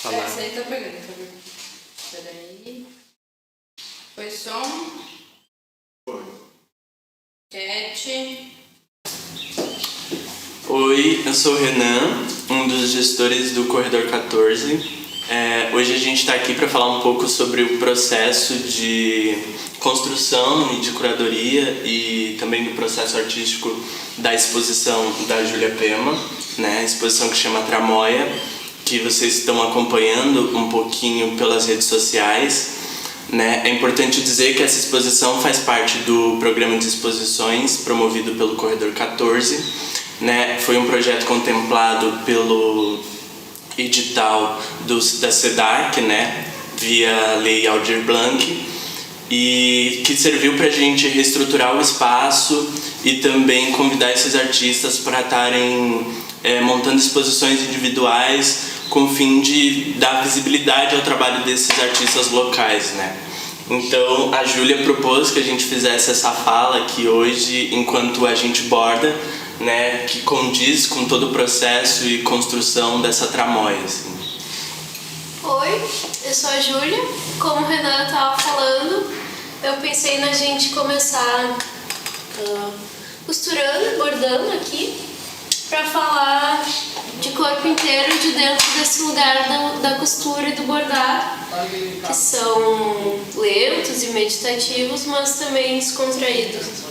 falar. Essa aí tá pegando, tá pegando. Peraí. Foi som. Foi. Cat. Oi, eu sou o Renan, um dos gestores do Corredor 14. Hoje a gente está aqui para falar um pouco sobre o processo de construção e de curadoria e também do processo artístico da exposição da Júlia Pema, né? A exposição que chama Tramóia, que vocês estão acompanhando um pouquinho pelas redes sociais, né? É importante dizer que essa exposição faz parte do programa de exposições promovido pelo Corredor 14, né? Foi um projeto contemplado pelo edital da SEDAC, né? Via Lei Aldir Blanc, e que serviu para a gente reestruturar o espaço e também convidar esses artistas para estarem montando exposições individuais com o fim de dar visibilidade ao trabalho desses artistas locais, né? Então a Júlia propôs que a gente fizesse essa fala aqui hoje enquanto a gente borda, né, que condiz com todo o processo e construção dessa tramóia, assim. Oi, eu sou a Júlia. Como o Renan estava falando, eu pensei na gente começar costurando, bordando aqui, para falar de corpo inteiro de dentro desse lugar da costura e do bordar, que são lentos e meditativos, mas também descontraídos.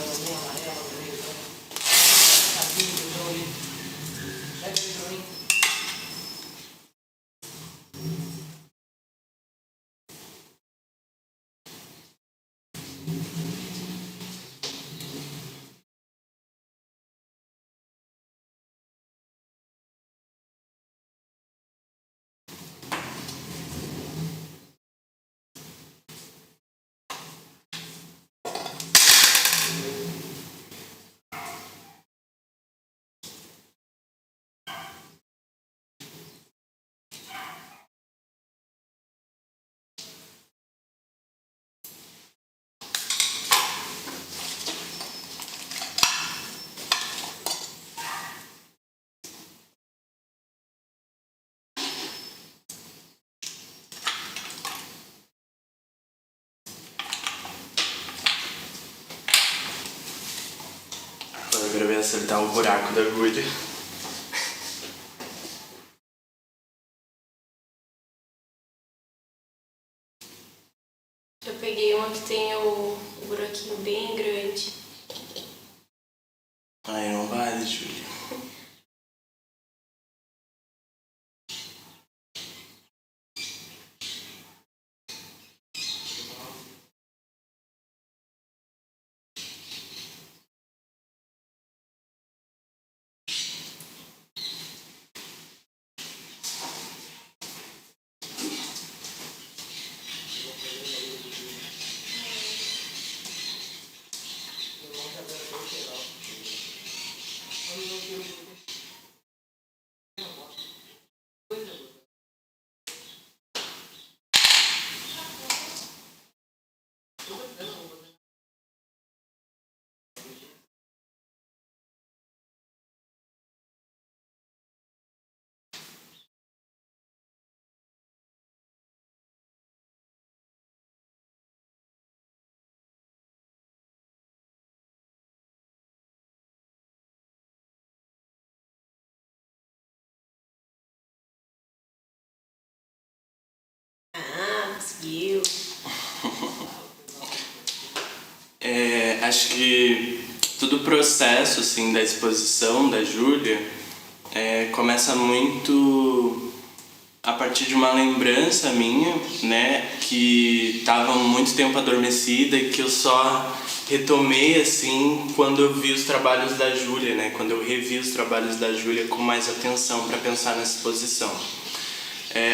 Agora vai acertar o buraco da agulha. Eu peguei uma que tem o buraquinho bem grande. Ai, não vale, Júlia. Conseguiu. Acho que todo o processo assim, da exposição da Júlia começa muito a partir de uma lembrança minha, né, que estava muito tempo adormecida e que eu só retomei assim quando eu vi os trabalhos da Júlia, né, quando eu revi os trabalhos da Júlia com mais atenção para pensar nessa exposição.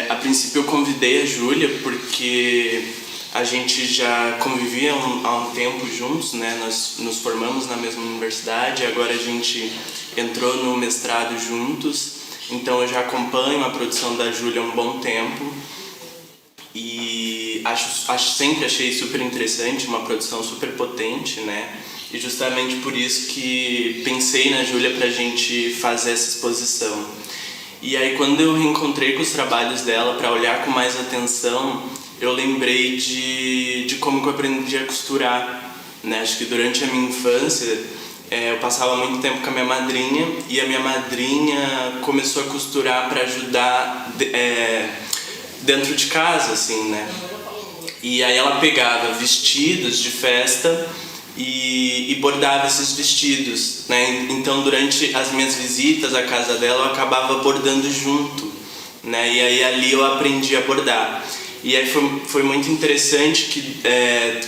A princípio eu convidei a Júlia porque a gente já convivia há um tempo juntos, né? Nós nos formamos na mesma universidade, agora a gente entrou no mestrado juntos, então eu já acompanho a produção da Júlia há um bom tempo e sempre achei super interessante, uma produção super potente, né? E justamente por isso que pensei na Júlia pra gente fazer essa exposição. E aí quando eu reencontrei com os trabalhos dela para olhar com mais atenção, eu lembrei de como que eu aprendi a costurar, né? Acho que durante a minha infância eu passava muito tempo com a minha madrinha e a minha madrinha começou a costurar para ajudar dentro de casa, assim, né? E aí ela pegava vestidos de festa e bordava esses vestidos, né? Então durante as minhas visitas à casa dela eu acabava bordando junto, né? E aí ali eu aprendi a bordar. E aí foi muito interessante que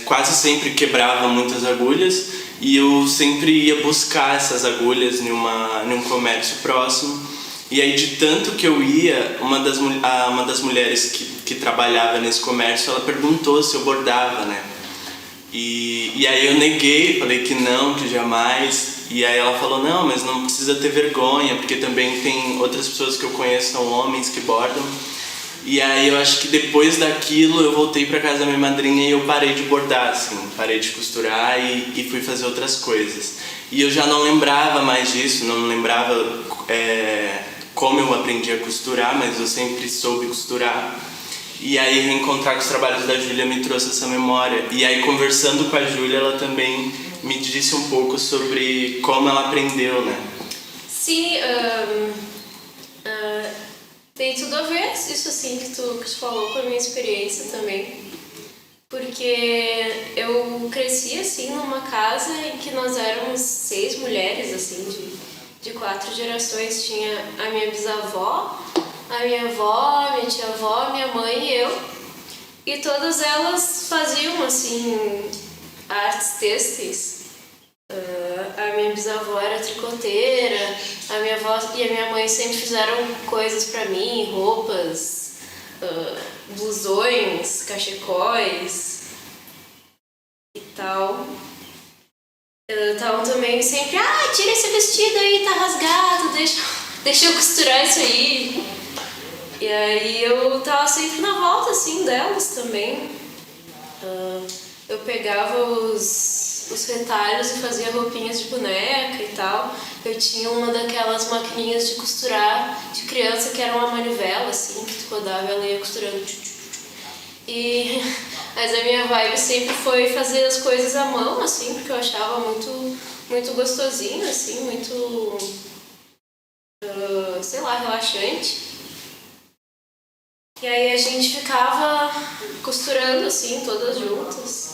quase sempre quebrava muitas agulhas e eu sempre ia buscar essas agulhas em um comércio próximo. E aí de tanto que eu ia, uma das mulheres que trabalhava nesse comércio, ela perguntou se eu bordava, né? E aí eu neguei, falei que não, que jamais. E aí ela falou, não, mas não precisa ter vergonha, porque também tem outras pessoas que eu conheço, são homens que bordam. E aí eu acho que depois daquilo eu voltei pra casa da minha madrinha e eu parei de bordar, assim, parei de costurar e fui fazer outras coisas. E eu já não lembrava mais disso, não lembrava como eu aprendi a costurar, mas eu sempre soube costurar. E aí reencontrar com os trabalhos da Júlia me trouxe essa memória. E aí conversando com a Júlia, ela também me disse um pouco sobre como ela aprendeu, né? Sim, tem tudo a ver isso assim que tu falou com a minha experiência também. Porque eu cresci assim numa casa em que nós éramos 6 mulheres, assim, de 4 gerações. Tinha a minha bisavó, a minha avó, minha tia-avó, minha mãe e eu. E todas elas faziam, assim, artes têxteis. A minha bisavó era tricoteira, a minha avó e a minha mãe sempre fizeram coisas pra mim, roupas, blusões, cachecóis e tal. Estavam também sempre, tira esse vestido aí, tá rasgado, deixa eu costurar isso aí. E aí eu tava sempre na volta, assim, delas também. Eu pegava os retalhos e fazia roupinhas de boneca e tal. Eu tinha uma daquelas maquininhas de costurar de criança que era uma manivela, assim, que tu rodava e ela ia costurando. Mas a minha vibe sempre foi fazer as coisas à mão, assim, porque eu achava muito, muito gostosinho, assim, muito, sei lá, relaxante. E aí a gente ficava costurando, assim, todas juntas.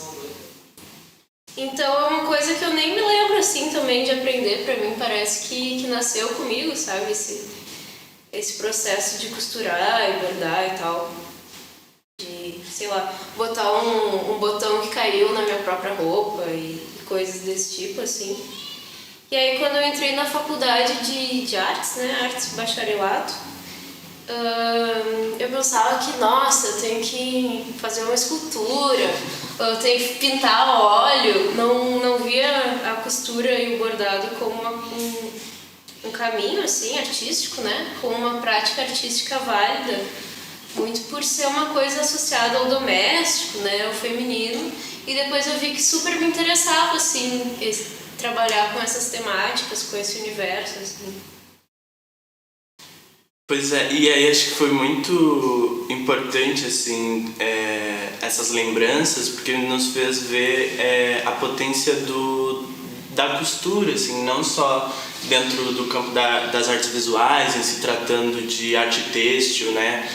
Então é uma coisa que eu nem me lembro, assim, também de aprender. Pra mim parece que nasceu comigo, sabe? Esse processo de costurar e bordar e tal. De, sei lá, botar um botão que caiu na minha própria roupa e coisas desse tipo, assim. E aí quando eu entrei na faculdade de artes, né? Artes bacharelato, eu pensava que, nossa, eu tenho que fazer uma escultura, eu tenho que pintar a óleo. Não via a costura e o bordado como um caminho, assim, artístico, né? Como uma prática artística válida, muito por ser uma coisa associada ao doméstico, né? Ao feminino. E depois eu vi que super me interessava, assim, trabalhar com essas temáticas, com esse universo, assim. Pois é, e aí acho que foi muito importante, assim, essas lembranças, porque nos fez ver a potência da costura, assim, não só dentro do campo das artes visuais, em se tratando de arte têxtil, né,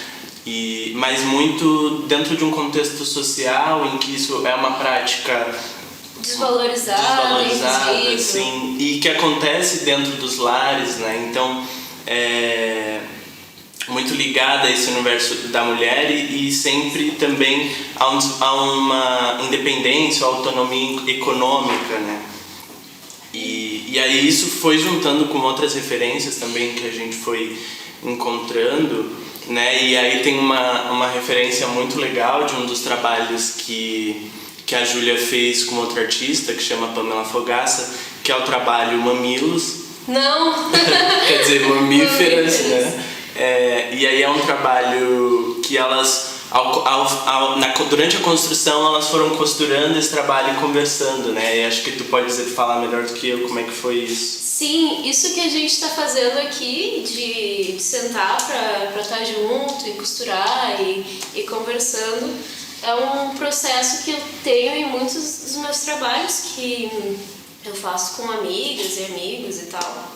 mas muito dentro de um contexto social em que isso é uma prática desvalorizada, assim, e que acontece dentro dos lares, né, então muito ligada a esse universo da mulher e sempre também a uma independência, autonomia econômica, né? E aí isso foi juntando com outras referências também que a gente foi encontrando, né? E aí tem uma referência muito legal de um dos trabalhos que a Júlia fez com outra artista que chama Pamela Fogaça, que é o trabalho Mamilos. Não! Quer dizer, mamíferas, né? E aí é um trabalho que elas, durante a construção, elas foram costurando esse trabalho e conversando, né? E acho que tu pode falar melhor do que eu como é que foi isso. Sim, isso que a gente está fazendo aqui, de sentar para estar junto e costurar e conversando, é um processo que eu tenho em muitos dos meus trabalhos que eu faço com amigas e amigos e tal.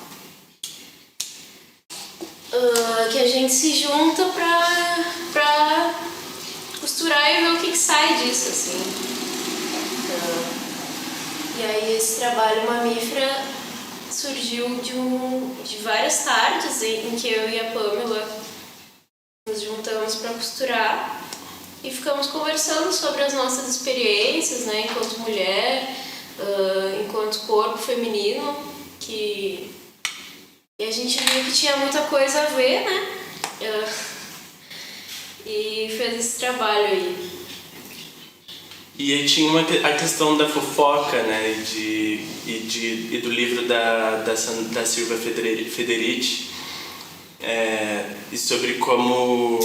Que a gente se junta pra costurar e ver o que sai disso, assim. E aí esse trabalho mamífera surgiu de várias tardes em que eu e a Pamela nos juntamos para costurar e ficamos conversando sobre as nossas experiências, né, enquanto mulher, enquanto corpo feminino, e a gente viu que tinha muita coisa a ver, né, e fez esse trabalho aí. E aí tinha a questão da fofoca, né, e do livro da Silvia Federici, e sobre como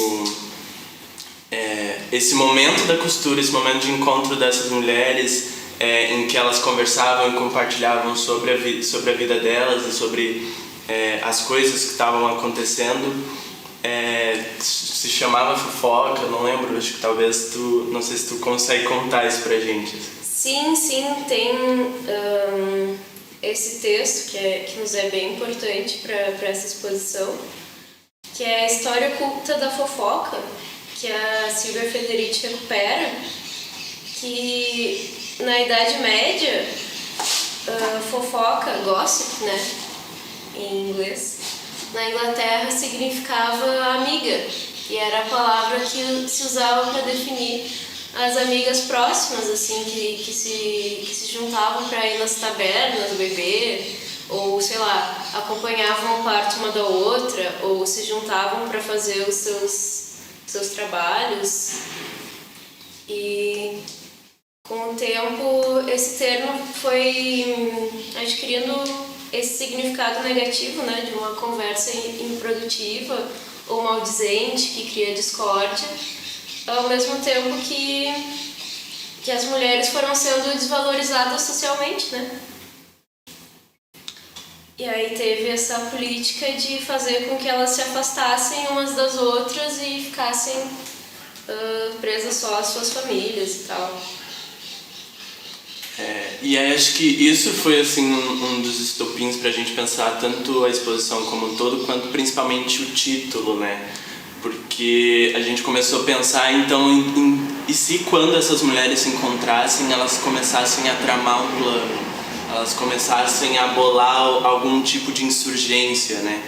esse momento da costura, esse momento de encontro dessas mulheres, em que elas conversavam e compartilhavam sobre a vida delas e sobre as coisas que estavam acontecendo, se chamava fofoca, não lembro, acho que talvez não sei se tu consegue contar isso pra gente. Sim, tem esse texto que nos é bem importante para essa exposição, que é a história oculta da fofoca, que a Silvia Federici recupera, que na Idade Média, fofoca, gossip, né, em inglês, na Inglaterra significava amiga, e era a palavra que se usava para definir as amigas próximas, assim, que se juntavam para ir nas tabernas beber, ou, sei lá, acompanhavam o parto uma da outra, ou se juntavam para fazer os seus trabalhos. E com o tempo esse termo foi adquirindo esse significado negativo, né, de uma conversa improdutiva ou maldizente que cria discórdia, ao mesmo tempo que as mulheres foram sendo desvalorizadas socialmente, né? E aí teve essa política de fazer com que elas se afastassem umas das outras e ficassem presas só às suas famílias e tal. E aí acho que isso foi assim um dos estopins pra gente pensar tanto a exposição como um todo, quanto principalmente o título, né? Porque a gente começou a pensar então e se quando essas mulheres se encontrassem, elas começassem a tramar um plano, elas começassem a bolar algum tipo de insurgência, né?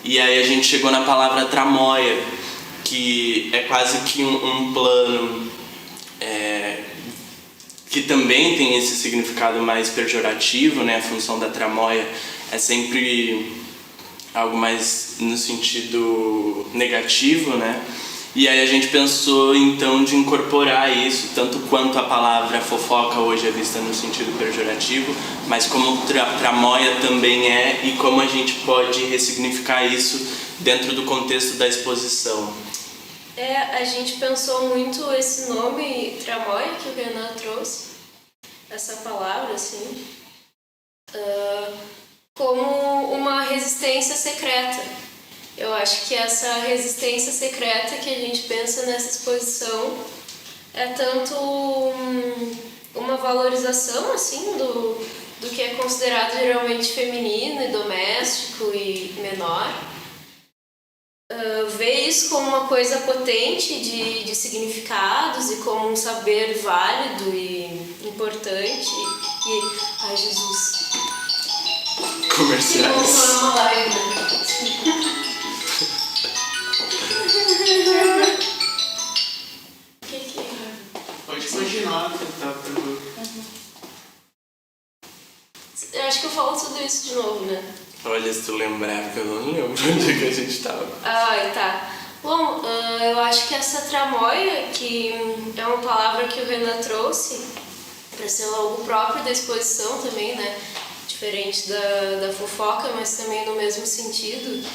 E aí a gente chegou na palavra tramóia, que é quase que um plano que também tem esse significado mais pejorativo, né? A função da tramóia é sempre algo mais no sentido negativo, né? E aí a gente pensou então de incorporar isso, tanto quanto a palavra fofoca hoje é vista no sentido pejorativo, mas como tramóia também é, e como a gente pode ressignificar isso dentro do contexto da exposição. A gente pensou muito esse nome tramóia que o Renan trouxe, essa palavra, assim, como uma resistência secreta. Eu acho que essa resistência secreta que a gente pensa nessa exposição é tanto uma valorização, assim, do que é considerado geralmente feminino e doméstico e menor. Ver isso como uma coisa potente de significados e como um saber válido e importante. Ai, Jesus. Comerciais. Que bom, uma live, né? Que é? Pode continuar, tá tranquilo. Eu acho que eu falo tudo isso de novo, né? Olha, se tu lembrar, porque eu não lembro onde é que a gente tava. Tá. Bom, eu acho que essa tramóia, que é uma palavra que o Renan trouxe para ser algo próprio da exposição também, né? Diferente da fofoca, mas também no mesmo sentido.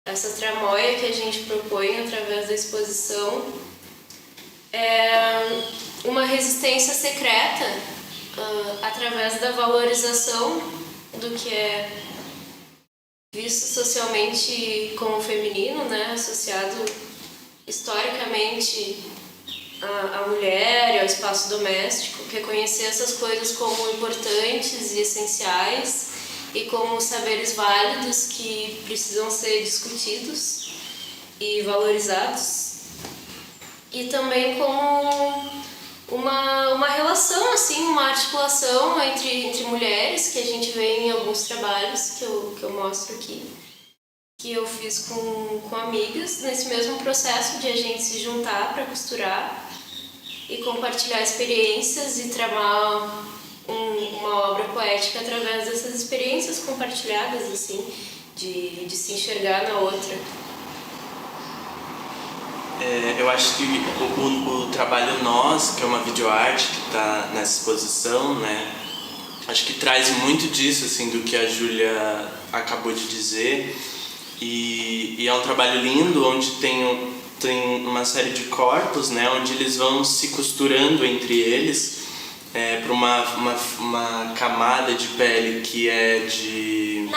Essa tramóia que a gente propõe através da exposição é uma resistência secreta através da valorização do que é visto socialmente como feminino, né, associado historicamente à mulher e ao espaço doméstico, reconhecer essas coisas como importantes e essenciais e como saberes válidos que precisam ser discutidos e valorizados, e também como uma relação, assim, uma articulação entre mulheres, que a gente vê em alguns trabalhos que eu mostro aqui, que eu fiz com amigas, nesse mesmo processo de a gente se juntar para costurar e compartilhar experiências e tramar uma obra poética através dessas experiências compartilhadas, assim, de se enxergar na outra. Eu acho que o trabalho Nós, que é uma videoarte que está nessa exposição, né, acho que traz muito disso, assim, do que a Júlia acabou de dizer, e é um trabalho lindo, onde tem uma série de corpos, né, onde eles vão se costurando entre eles para uma camada de pele que é de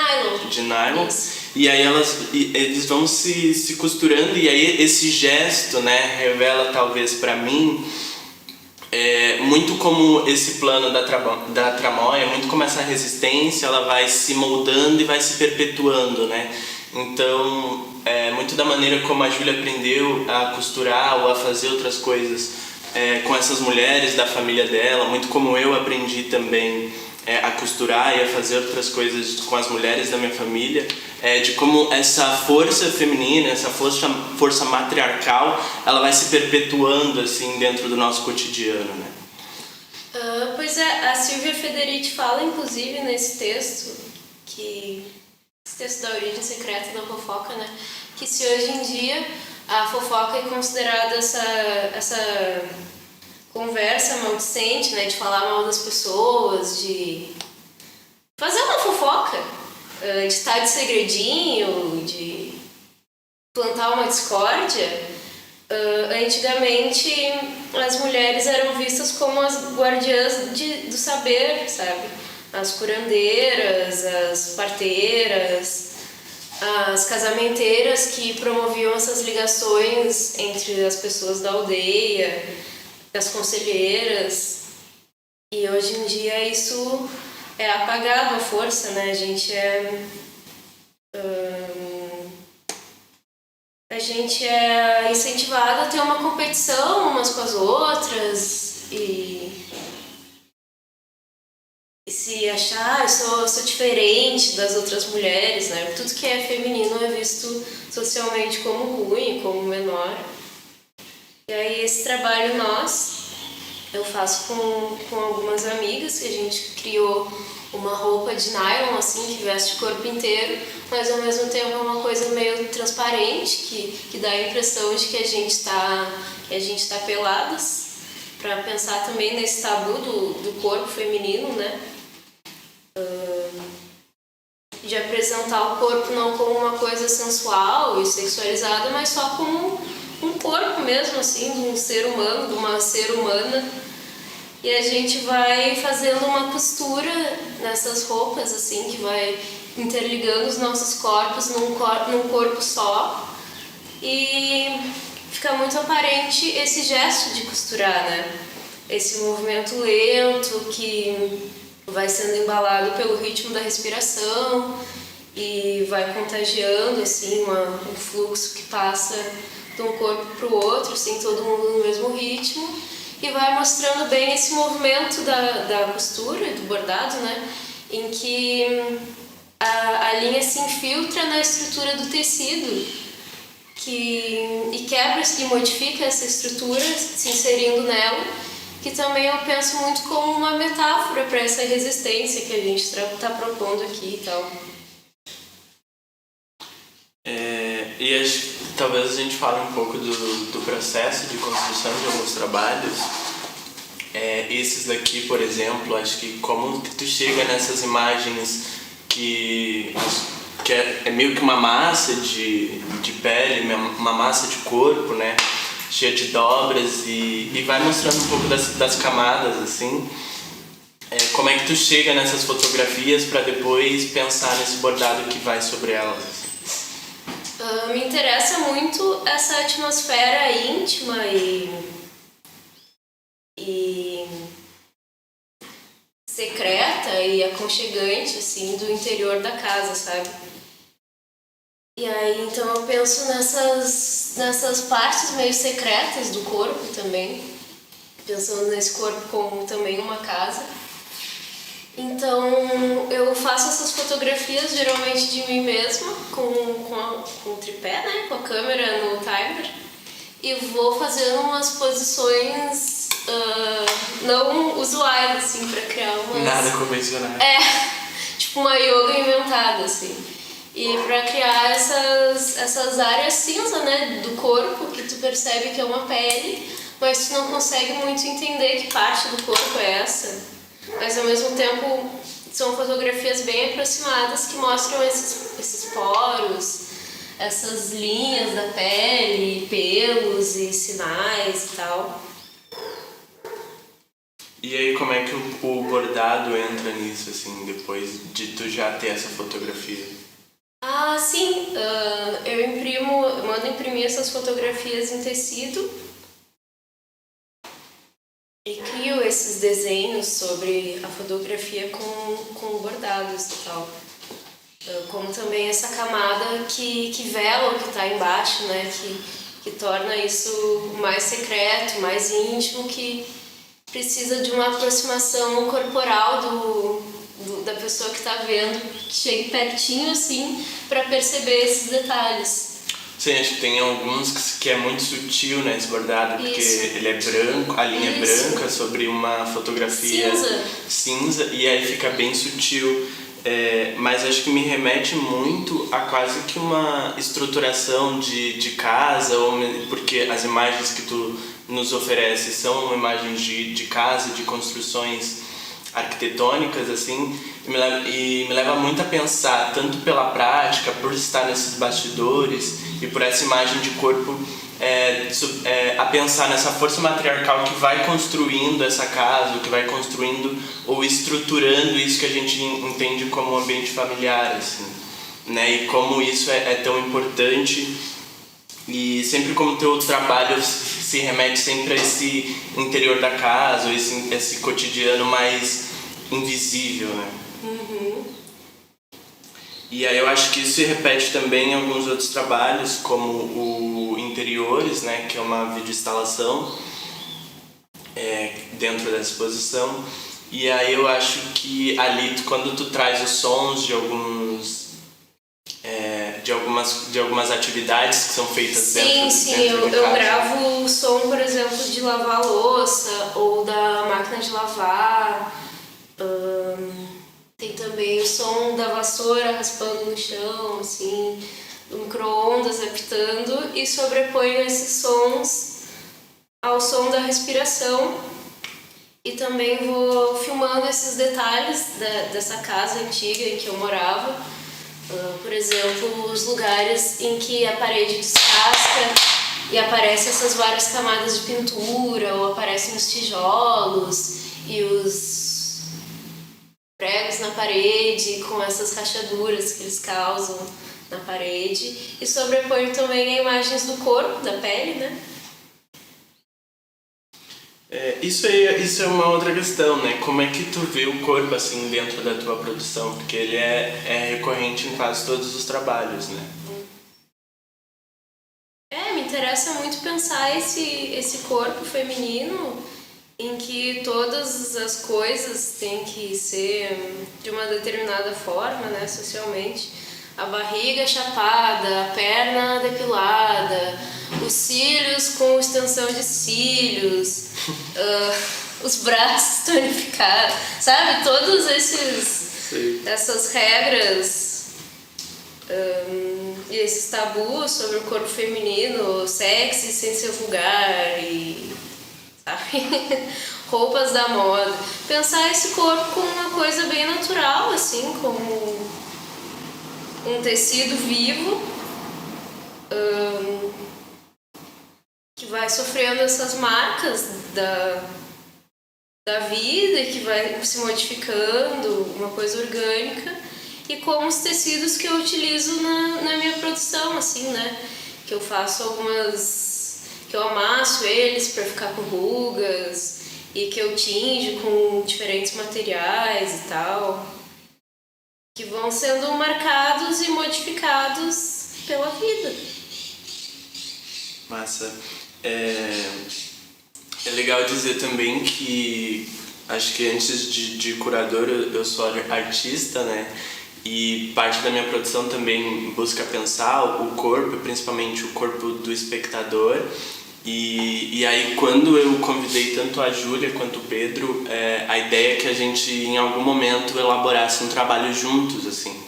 nylon. E aí eles vão se costurando, e aí esse gesto, né, revela talvez para mim muito como esse plano da tramóia, muito como essa resistência ela vai se moldando e vai se perpetuando, né? Então, muito da maneira como a Júlia aprendeu a costurar ou a fazer outras coisas com essas mulheres da família dela, muito como eu aprendi também a costurar e a fazer outras coisas com as mulheres da minha família, de como essa força feminina, essa força matriarcal, ela vai se perpetuando assim dentro do nosso cotidiano, né? Pois é, a Silvia Federici fala, inclusive, nesse texto, esse texto da origem secreta da fofoca, né? Que se hoje em dia a fofoca é considerada essa conversa maldicente, né, de falar mal das pessoas, de fazer uma fofoca, de estar de segredinho, de plantar uma discórdia. Antigamente as mulheres eram vistas como as guardiãs do saber, sabe? As curandeiras, as parteiras, as casamenteiras que promoviam essas ligações entre as pessoas da aldeia, as conselheiras. E hoje em dia isso é apagado, a força, né? A gente é incentivado a ter uma competição umas com as outras e se achar, eu sou diferente das outras mulheres, né? Tudo que é feminino é visto socialmente como ruim, como menor. E aí esse trabalho eu faço com algumas amigas, que a gente criou uma roupa de nylon, assim, que veste o corpo inteiro, mas ao mesmo tempo é uma coisa meio transparente, que dá a impressão de que a gente tá peladas, para pensar também nesse tabu do corpo feminino, né? De apresentar o corpo não como uma coisa sensual e sexualizada, mas só como um corpo mesmo, assim, de um ser humano, de uma ser humana. E a gente vai fazendo uma costura nessas roupas, assim, que vai interligando os nossos corpos num corpo só. E fica muito aparente esse gesto de costurar, né? Esse movimento lento que vai sendo embalado pelo ritmo da respiração e vai contagiando, assim, um fluxo que passa de um corpo para o outro, assim, todo mundo no mesmo ritmo. E vai mostrando bem esse movimento da costura e do bordado, né? Em que a linha se infiltra na estrutura do tecido e quebra e modifica essa estrutura, se inserindo nela, que também eu penso muito como uma metáfora para essa resistência que a gente está propondo aqui e tal. E acho que talvez a gente fale um pouco do processo de construção de alguns trabalhos. Esses daqui, por exemplo, acho que como que tu chega nessas imagens que é meio que uma massa de pele, uma massa de corpo, né? Cheia de dobras e vai mostrando um pouco das camadas, assim. como é que tu chega nessas fotografias para depois pensar nesse bordado que vai sobre elas? Me interessa muito essa atmosfera íntima e secreta e aconchegante, assim, do interior da casa, sabe? E aí, então eu penso nessas partes meio secretas do corpo também, pensando nesse corpo como também uma casa. Então eu faço essas fotografias geralmente de mim mesma com o tripé, né, com a câmera no timer, e vou fazendo umas posições não usuais, assim, pra criar umas... Nada convencional. Tipo uma yoga inventada, assim. E pra criar essas áreas cinza, né, do corpo, que tu percebe que é uma pele, mas tu não consegue muito entender que parte do corpo é essa. Mas ao mesmo tempo são fotografias bem aproximadas que mostram esses poros, essas linhas da pele, pelos e sinais e tal. E aí como é que o bordado entra nisso, assim, depois de tu já ter essa fotografia? Sim, eu mando imprimir essas fotografias em tecido e crio esses desenhos sobre a fotografia com bordados e tal. Como também essa camada que vela o que está embaixo, né? Que torna isso mais secreto, mais íntimo, que precisa de uma aproximação corporal da pessoa que está vendo, que chegue pertinho assim para perceber esses detalhes. Sim, acho que tem alguns que é muito sutil, né, esse bordado, porque ele é branco, a linha é branca sobre uma fotografia cinza e aí fica bem sutil. Mas acho que me remete muito a quase que uma estruturação de casa, porque as imagens que tu nos oferece são imagens de casa, de construções arquitetônicas, assim, e me leva muito a pensar, tanto pela prática, por estar nesses bastidores e por essa imagem de corpo, a pensar nessa força matriarcal que vai construindo essa casa, que vai construindo ou estruturando isso que a gente entende como ambiente familiar, assim, né? E como isso é tão importante, e sempre como teu trabalho se remete sempre a esse interior da casa, ou esse cotidiano mais invisível, né? Uhum. E aí eu acho que isso se repete também em alguns outros trabalhos, como o Interiores, né, que é uma videoinstalação dentro dessa exposição. E aí eu acho que ali, quando tu traz os sons de algumas atividades que são feitas dentro de casa. Eu gravo o som, por exemplo, de lavar a louça ou da máquina de lavar. Tem também o som da vassoura raspando no chão, assim, do micro-ondas apitando, e sobreponho esses sons ao som da respiração. E também vou filmando esses detalhes dessa casa antiga em que eu morava. Por exemplo, os lugares em que a parede descasca e aparecem essas várias camadas de pintura, ou aparecem os tijolos e os pregos na parede com essas rachaduras que eles causam na parede. E sobreponho também imagens do corpo, da pele, né? Isso é uma outra questão, né? Como é que tu vê o corpo assim dentro da tua produção? Porque ele é recorrente em quase todos os trabalhos, né? Me interessa muito pensar esse corpo feminino em que todas as coisas têm que ser de uma determinada forma, né, socialmente. A barriga chapada, a perna depilada, os cílios com extensão de cílios, os braços tonificados, sabe? Todos essas regras e esses tabus sobre o corpo feminino, sexy sem ser vulgar e, sabe? Roupas da moda. Pensar esse corpo como uma coisa bem natural, assim, como um tecido vivo que vai sofrendo essas marcas da vida que vai se modificando, uma coisa orgânica, e como os tecidos que eu utilizo na minha produção, assim, né? Que eu faço que eu amasso eles para ficar com rugas e que eu tinjo com diferentes materiais e tal, que vão sendo marcados e modificados pela vida. Massa. É legal dizer também que acho que antes de curador eu sou artista, né? E parte da minha produção também busca pensar o corpo, principalmente o corpo do espectador. E aí quando eu convidei tanto a Júlia quanto o Pedro, a ideia é que a gente em algum momento elaborasse um trabalho juntos, assim,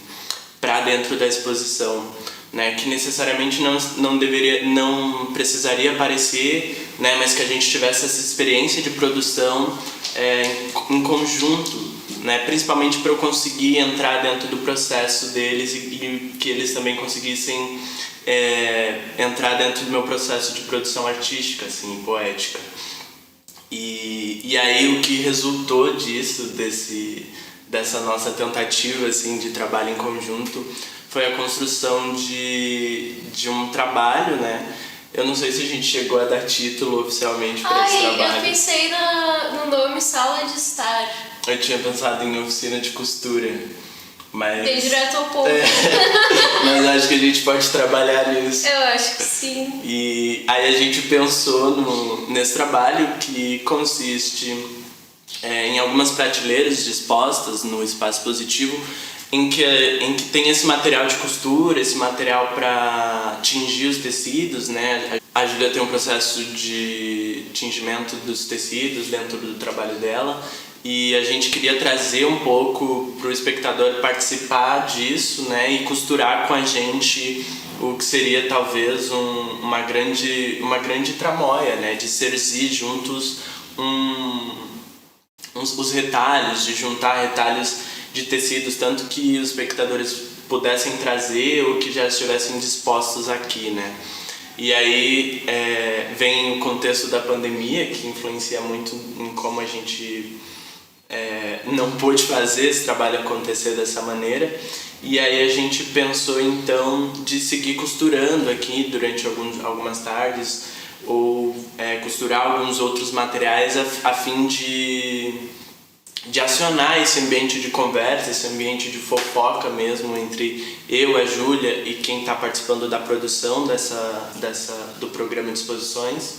para dentro da exposição, né, que necessariamente não precisaria aparecer, né, mas que a gente tivesse essa experiência de produção em conjunto, né, principalmente para eu conseguir entrar dentro do processo deles e que eles também conseguissem entrar dentro do meu processo de produção artística, assim, poética. E aí o que resultou disso, dessa nossa tentativa, assim, de trabalho em conjunto, foi a construção de um trabalho, né? Eu não sei se a gente chegou a dar título oficialmente para esse trabalho. Eu pensei no nome Sala de Estar. Eu tinha pensado em oficina de costura, mas... Bem direto ao ponto. Mas acho que a gente pode trabalhar nisso. Eu acho que sim. E aí a gente pensou nesse trabalho que consiste em algumas prateleiras dispostas no espaço expositivo em que tem esse material de costura, esse material para tingir os tecidos, né? A Júlia tem um processo de tingimento dos tecidos dentro do trabalho dela e a gente queria trazer um pouco para o espectador participar disso, né? E costurar com a gente o que seria talvez uma grande tramóia, né? De serzir juntos os retalhos, de juntar retalhos de tecidos, tanto que os espectadores pudessem trazer ou que já estivessem dispostos aqui, né? E aí vem o contexto da pandemia, que influencia muito em como a gente não pôde fazer esse trabalho acontecer dessa maneira. E aí a gente pensou então de seguir costurando aqui durante algumas tardes, ou costurar alguns outros materiais a fim de acionar esse ambiente de conversa, esse ambiente de fofoca mesmo entre eu, a Júlia e quem está participando da produção do programa de exposições.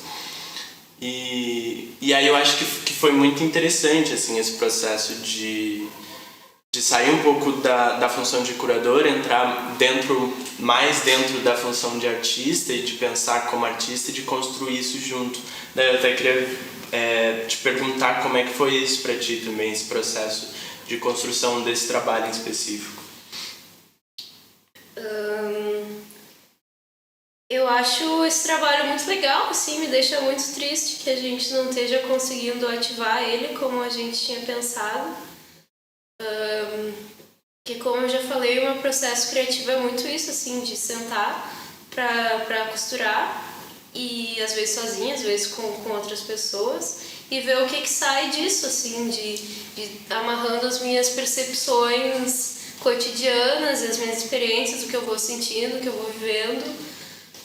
E aí eu acho que foi muito interessante assim, esse processo de sair um pouco da função de curador, entrar mais dentro da função de artista e de pensar como artista e de construir isso junto. Daí eu até queria te perguntar como é que foi isso para ti também, esse processo de construção desse trabalho em específico. Eu acho esse trabalho muito legal, assim, me deixa muito triste que a gente não esteja conseguindo ativar ele como a gente tinha pensado. Que como eu já falei, o meu processo criativo é muito isso, assim, de sentar pra costurar, e às vezes sozinha, às vezes com outras pessoas, e ver o que sai disso, assim, de amarrando as minhas percepções cotidianas e as minhas experiências, o que eu vou sentindo, o que eu vou vivendo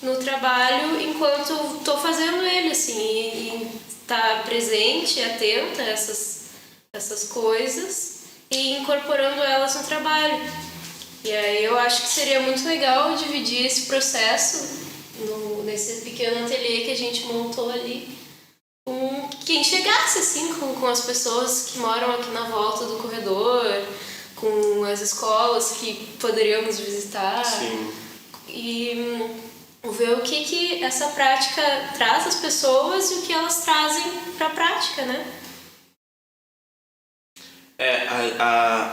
no trabalho enquanto estou fazendo ele, assim, e estar presente, atenta a essas coisas e incorporando elas no trabalho. E aí eu acho que seria muito legal dividir esse processo nesse pequeno ateliê que a gente montou ali, com quem chegasse, assim, com as pessoas que moram aqui na volta do corredor, com as escolas que poderíamos visitar. Sim. E ver o que essa prática traz às pessoas e o que elas trazem para a prática, né?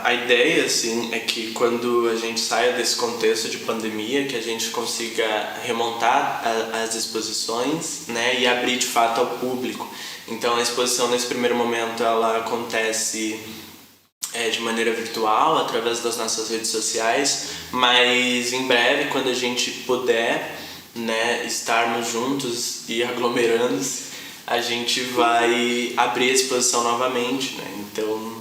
A ideia, assim, é que quando a gente saia desse contexto de pandemia, que a gente consiga remontar as exposições, né, e abrir de fato ao público. Então a exposição nesse primeiro momento ela acontece de maneira virtual, através das nossas redes sociais, mas em breve, quando a gente puder, né, estarmos juntos e aglomerando-se, a gente vai abrir a exposição novamente, né? Então,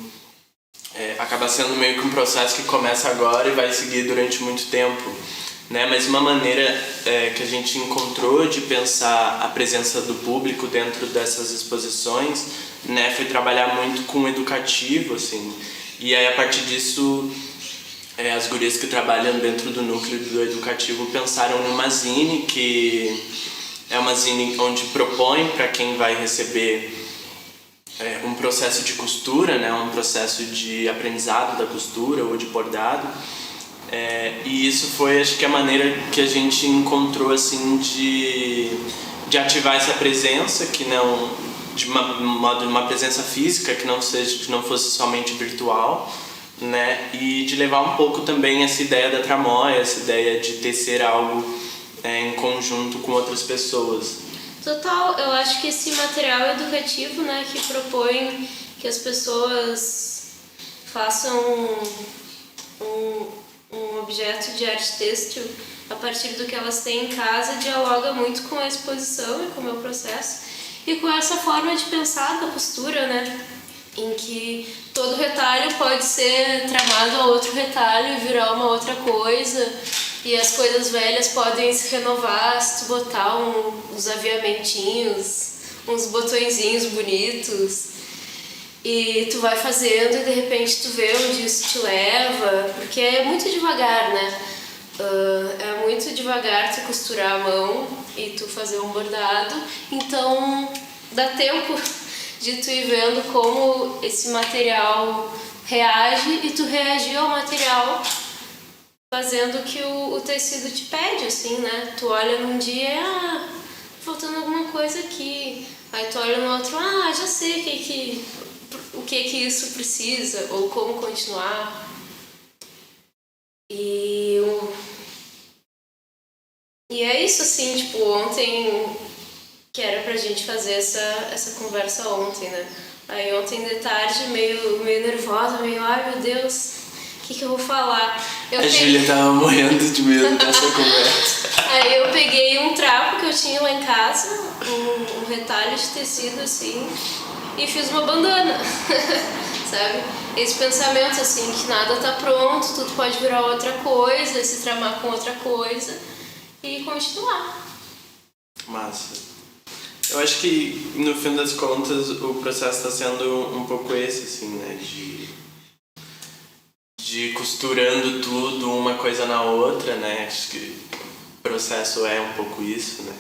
acaba sendo meio que um processo que começa agora e vai seguir durante muito tempo, né? Mas uma maneira que a gente encontrou de pensar a presença do público dentro dessas exposições, né, foi trabalhar muito com o educativo, assim. E aí, a partir disso, as gurias que trabalham dentro do núcleo do educativo pensaram numa zine, que é uma zine onde propõe para quem vai receber um processo de costura, né, um processo de aprendizado da costura ou de bordado. E isso foi, acho que, a maneira que a gente encontrou, assim, de ativar essa presença, que não, de uma presença física, que não fosse somente virtual, né, e de levar um pouco também essa ideia da tramóia, essa ideia de tecer algo em conjunto com outras pessoas. Total, eu acho que esse material educativo, né, que propõe que as pessoas façam um objeto de arte têxtil a partir do que elas têm em casa, dialoga muito com a exposição e com o meu processo e com essa forma de pensar da costura, né, em que todo retalho pode ser tramado a outro retalho e virar uma outra coisa, e as coisas velhas podem se renovar se tu botar uns aviamentinhos, uns botõezinhos bonitos, e tu vai fazendo e de repente tu vê onde isso te leva, porque é muito devagar, né? É muito devagar tu costurar a mão e tu fazer um bordado, então dá tempo de tu ir vendo como esse material reage e tu reagir ao material fazendo o que o tecido te pede, assim, né? Tu olha num dia e, faltando alguma coisa aqui. Aí tu olha no outro, já sei o que isso precisa ou como continuar. E é isso, assim, tipo, ontem, que era pra gente fazer essa conversa ontem, né? Aí ontem de tarde, meio nervosa, meio, ai meu Deus, o que eu vou falar? Júlia tava morrendo de medo dessa conversa. Aí eu peguei um trapo que eu tinha lá em casa, um retalho de tecido, assim, e fiz uma bandana, sabe? Esse pensamento, assim, que nada tá pronto, tudo pode virar outra coisa, se tramar com outra coisa e continuar. Massa. Eu acho que, no fim das contas, o processo está sendo um pouco esse, assim, né? De costurando tudo, uma coisa na outra, né? Acho que o processo é um pouco isso, né?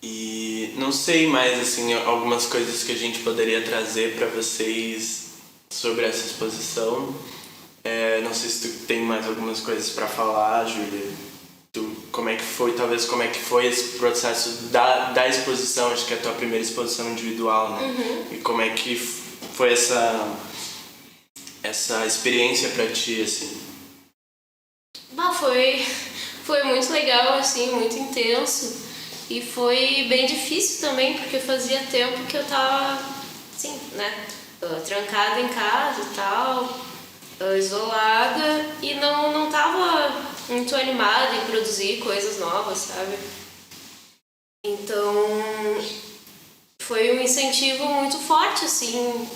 E não sei mais, assim, algumas coisas que a gente poderia trazer para vocês sobre essa exposição. Não sei se tu tem mais algumas coisas para falar, Júlia. Como é que foi esse processo da exposição? Acho que é a tua primeira exposição individual, né? Uhum. E como é que foi essa experiência pra ti, assim? Foi muito legal, assim, muito intenso. E foi bem difícil também, porque fazia tempo que eu tava, assim, né, trancada em casa e tal, isolada, e não tava muito animada em produzir coisas novas, sabe? Então, foi um incentivo muito forte, assim,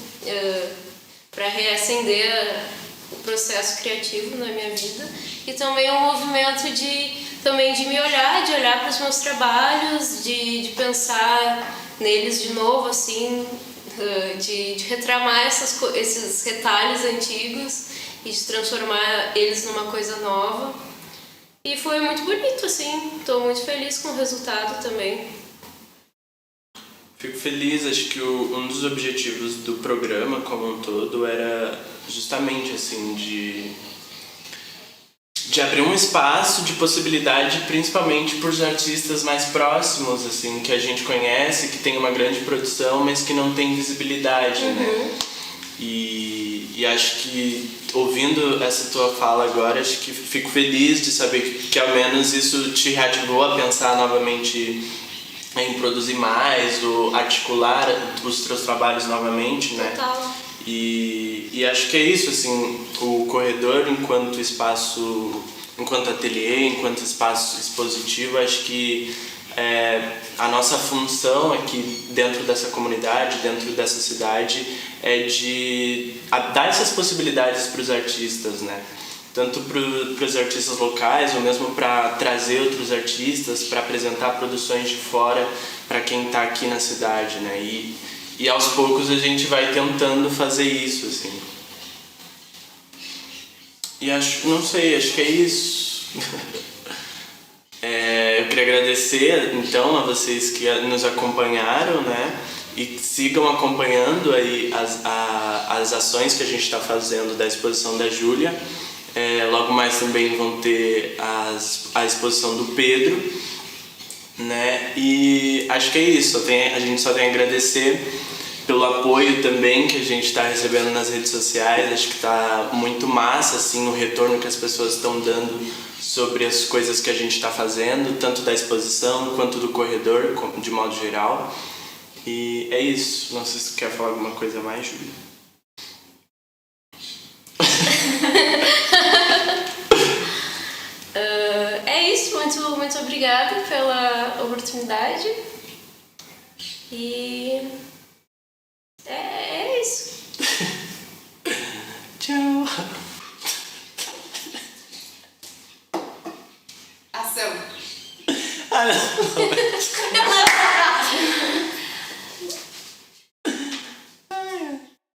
para reacender o processo criativo na minha vida, e também um movimento de me olhar, de olhar para os meus trabalhos, de pensar neles de novo, assim, de retramar esses retalhos antigos e de transformar eles numa coisa nova. E foi muito bonito, assim, estou muito feliz com o resultado também. Fico feliz, acho que um dos objetivos do programa como um todo era justamente, assim, de abrir um espaço de possibilidade, principalmente para os artistas mais próximos, assim, que a gente conhece, que tem uma grande produção, mas que não tem visibilidade, né? E acho que, ouvindo essa tua fala agora, acho que fico feliz de saber que ao menos isso te reativou a pensar novamente em produzir mais, ou articular os teus trabalhos novamente, né? Total. E acho que é isso, assim, o corredor enquanto espaço, enquanto ateliê, enquanto espaço expositivo, acho que a nossa função aqui dentro dessa comunidade, dentro dessa cidade, é de dar essas possibilidades para os artistas, né? Tanto para os artistas locais, ou mesmo para trazer outros artistas, para apresentar produções de fora para quem está aqui na cidade, né? E aos poucos a gente vai tentando fazer isso, assim. E não sei, acho que é isso. Eu queria agradecer, então, a vocês que nos acompanharam, né? E sigam acompanhando aí as ações que a gente está fazendo da exposição da Júlia. Logo mais também vão ter a exposição do Pedro, né? E acho que é isso, a gente só tem a agradecer pelo apoio também que a gente está recebendo nas redes sociais. Acho que está muito massa assim, o retorno que as pessoas estão dando sobre as coisas que a gente está fazendo, tanto da exposição quanto do corredor, de modo geral. E é isso. Não sei se você quer falar alguma coisa mais, Júlia. É isso, muito obrigada pela oportunidade. E é isso. Tchau. Ação. Ah, não.